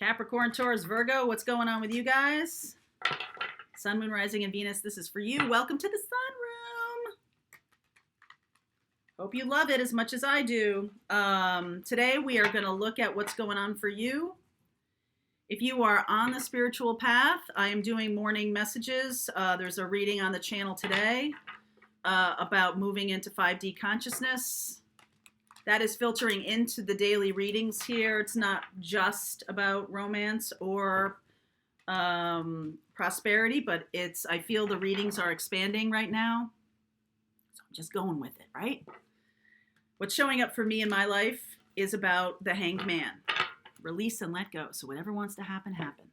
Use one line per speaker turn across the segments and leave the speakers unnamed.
Capricorn, Taurus, Virgo, what's going on with you guys? Sun, Moon, Rising, and Venus, this is for you. Welcome to the Sun Room. Hope you love it as much as I do. Today we are going to look at what's going on for you. If you are on the spiritual path, I am doing morning messages. There's a reading on the channel today about moving into 5D consciousness. That is filtering into the daily readings here. It's not just about romance or prosperity, but I feel the readings are expanding right now. So I'm just going with it, right? What's showing up for me in my life is about the Hanged Man. Release and let go. So whatever wants to happen, happen.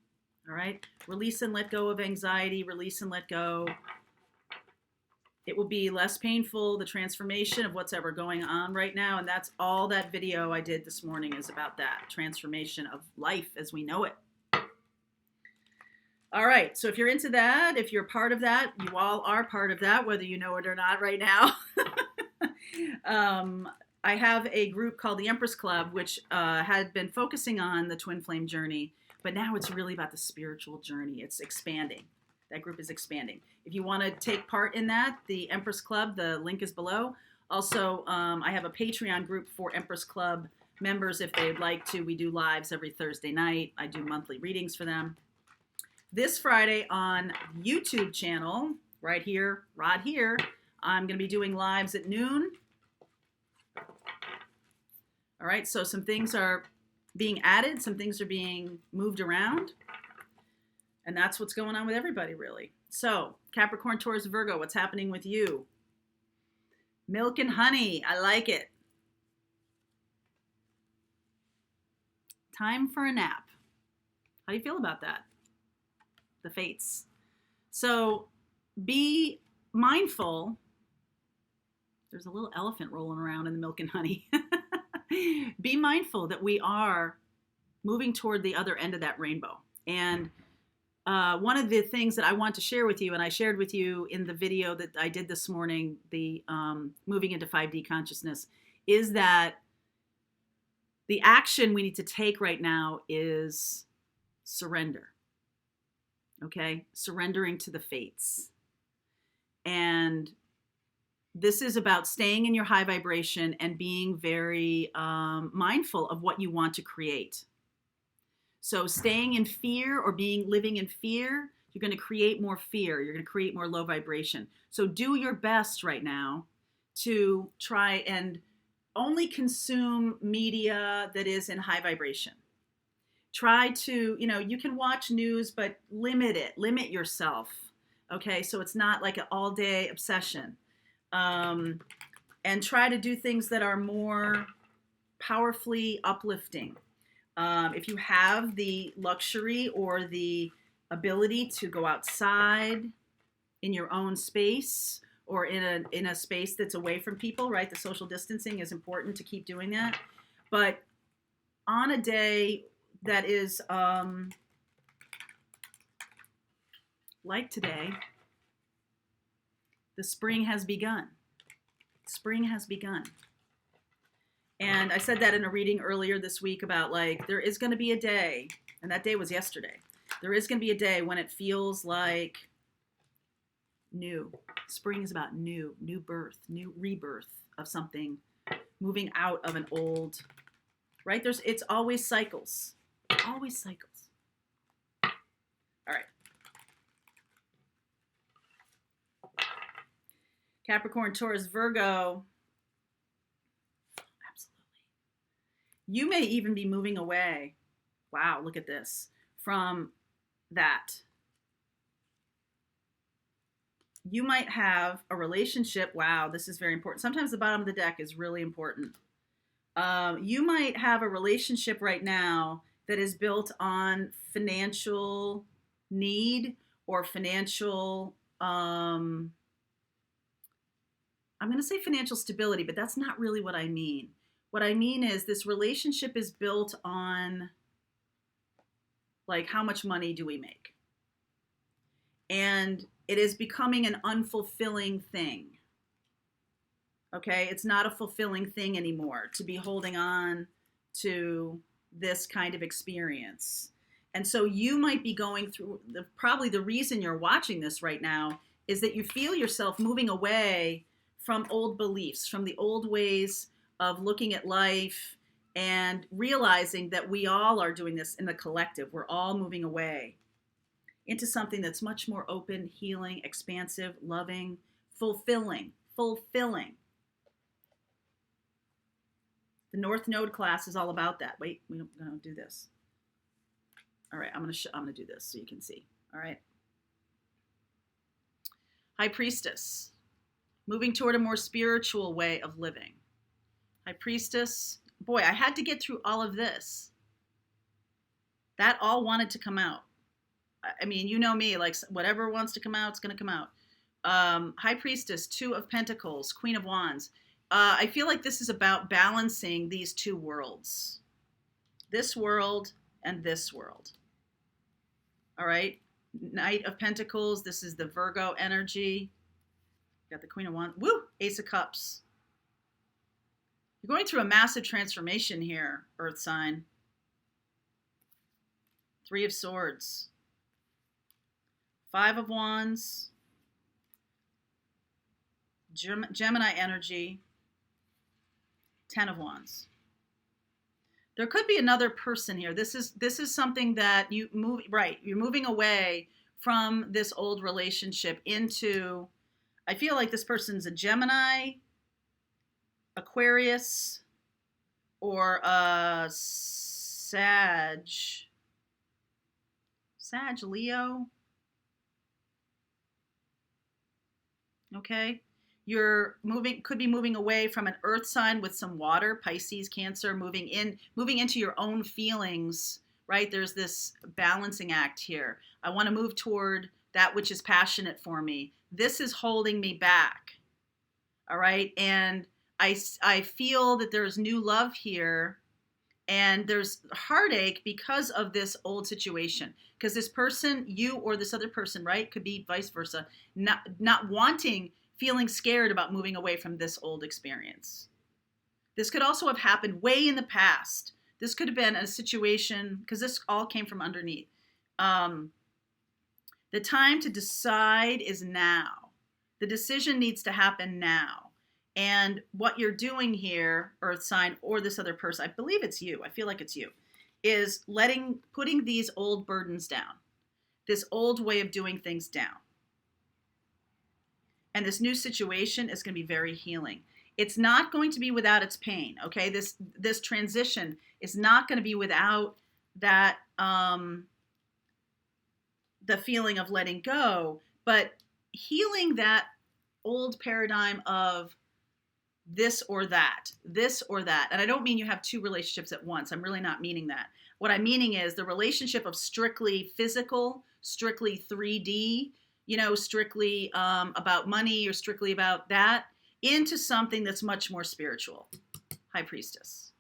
All right? Release and let go of anxiety. Release and let go. It will be less painful, the transformation of what's ever going on right now. And that's all that video I did this morning is about that. Transformation of life as we know it. All right. So if you're into that, if you're part of that, you all are part of that, whether you know it or not right now. I have a group called the Empress Club, which had been focusing on the twin flame journey, but now it's really about the spiritual journey. It's expanding. That group is expanding. If you want to take part in that, the Empress Club, the link is below. Also, I have a Patreon group for Empress Club members if they'd like to. We do lives every Thursday night. I do monthly readings for them. This Friday on YouTube channel, right here, I'm going to be doing lives at noon. All right, so some things are being added, some things are being moved around. And that's what's going on with everybody, really. So, Capricorn, Taurus, Virgo, what's happening with you? Milk and honey. I like it. Time for a nap. How do you feel about that? The fates. So, be mindful. There's a little elephant rolling around in the milk and honey. Be mindful that we are moving toward the other end of that rainbow. And one of the things that I want to share with you, and I shared with you in the video that I did this morning, the moving into 5D consciousness, is that the action we need to take right now is surrender. Okay? Surrendering to the fates. And this is about staying in your high vibration and being very mindful of what you want to create. So staying in fear or living in fear, you're going to create more fear. You're going to create more low vibration. So do your best right now to try and only consume media that is in high vibration. Try to, you can watch news, but limit it. Limit yourself. Okay, so it's not like an all-day obsession. And try to do things that are more powerfully uplifting. If you have the luxury or the ability to go outside in your own space or in a space that's away from people, right? The social distancing is important to keep doing that. But on a day that is like today, the spring has begun. Spring has begun. And I said that in a reading earlier this week about there is going to be a day, and that day was yesterday. There is going to be a day when it feels like new. Spring is about new birth, new rebirth of something, moving out of an old, right? It's always cycles. Always cycles. All right. Capricorn, Taurus, Virgo. You may even be moving away. Wow, look at this. From that. You might have a relationship. Wow, this is very important. Sometimes the bottom of the deck is really important. You might have a relationship right now that is built on financial need or financial, I'm going to say financial stability, but that's not really what I mean. What I mean is this relationship is built on how much money do we make? And it is becoming an unfulfilling thing. Okay? It's not a fulfilling thing anymore to be holding on to this kind of experience. And so you might be going through probably the reason you're watching this right now is that you feel yourself moving away from old beliefs, from the old ways of looking at life, and realizing that we all are doing this in the collective. We're all moving away into something that's much more open, healing, expansive, loving, fulfilling. The North Node class is all about that. Wait, we're going to do this. All right, I'm going to do this so you can see. All right. High Priestess, moving toward a more spiritual way of living. High Priestess, boy, I had to get through all of this. That all wanted to come out. I mean, you know me, like whatever wants to come out, it's going to come out. High Priestess, Two of Pentacles, Queen of Wands. I feel like this is about balancing these two worlds. This world and this world. All right. Knight of Pentacles. This is the Virgo energy. Got the Queen of Wands. Woo! Ace of Cups. You're going through a massive transformation here, Earth sign. Three of Swords. Five of Wands. Gemini energy. 10 of Wands. There could be another person here. This is something that you move, right, you're moving away from this old relationship into, I feel like this person's a Gemini, Aquarius, or a Sag Leo. Okay. You're could be moving away from an earth sign with some water, Pisces, Cancer, moving into your own feelings, right? There's this balancing act here. I want to move toward that which is passionate for me. This is holding me back. All right. And I feel that there's new love here, and there's heartache because of this old situation. Because this person, you or this other person, right? Could be vice versa, not wanting, feeling scared about moving away from this old experience. This could also have happened way in the past. This could have been a situation, because this all came from underneath. The time to decide is now. The decision needs to happen now. And what you're doing here, Earth sign, or this other person, I believe it's you, I feel like it's you, is putting these old burdens down, this old way of doing things down. And this new situation is going to be very healing. It's not going to be without its pain, okay? This transition is not going to be without that, the feeling of letting go, but healing that old paradigm of this or that. And I don't mean you have two relationships at once. I'm really not meaning that. What I'm meaning is the relationship of strictly physical, strictly 3D, strictly about money or strictly about that, into something that's much more spiritual. High Priestess.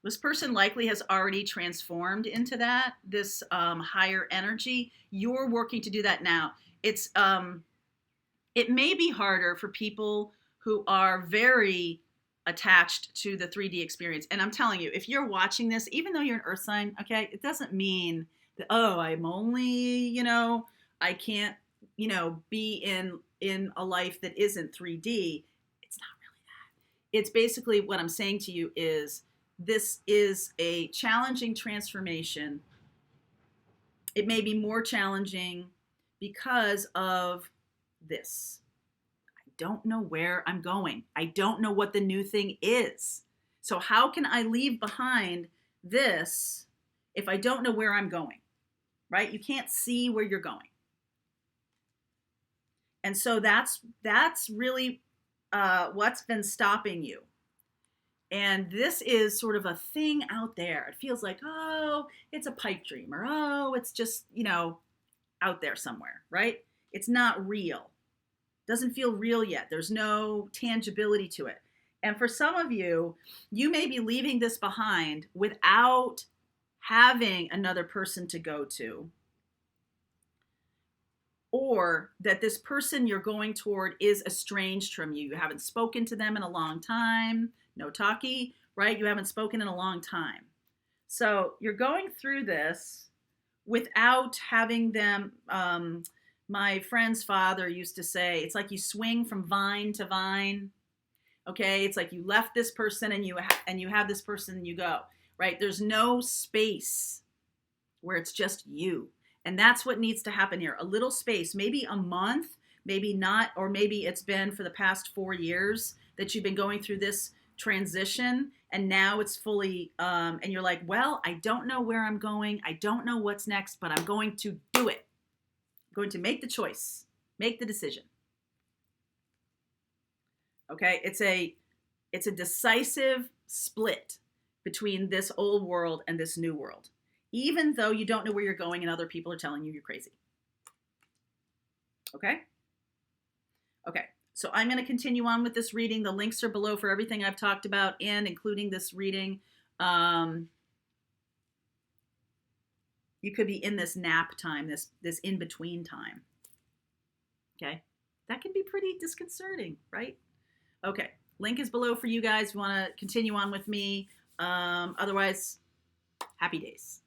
This person likely has already transformed into that, this higher energy. You're working to do that now. It may be harder for people who are very attached to the 3D experience. And I'm telling you, if you're watching this, even though you're an earth sign, okay, it doesn't mean that, oh, I'm only, I can't, be in a life that isn't 3D. It's not really that. It's basically what I'm saying to you is this is a challenging transformation. It may be more challenging because of this. I don't know where I'm going. I don't know what the new thing is. So how can I leave behind this if I don't know where I'm going, right? You can't see where you're going. And so that's really what's been stopping you. And this is sort of a thing out there. It feels like, oh, it's a pipe dream, or oh, it's just, out there somewhere, right? It's not real. Doesn't feel real yet. There's no tangibility to it. And for some of you, you may be leaving this behind without having another person to go to, or that this person you're going toward is estranged from you. You haven't spoken to them in a long time. No talkie, right? You haven't spoken in a long time. So you're going through this without having them. My friend's father used to say, it's like you swing from vine to vine. Okay, it's like you left this person and you have this person and you go, right? There's no space where it's just you. And that's what needs to happen here. A little space, maybe a month, maybe not, or maybe it's been for the past 4 years that you've been going through this transition, and now it's fully, and you're like, well, I don't know where I'm going. I don't know what's next, but I'm going to do it. I'm going to make the choice, make the decision. Okay, it's a decisive split between this old world and this new world, even though you don't know where you're going and other people are telling you you're crazy. Okay? Okay, so I'm going to continue on with this reading. The links are below for everything I've talked about, and including this reading. You could be in this nap time, this in-between time. Okay? That can be pretty disconcerting, right? Okay, link is below for you guys if you want to continue on with me. Otherwise, happy days.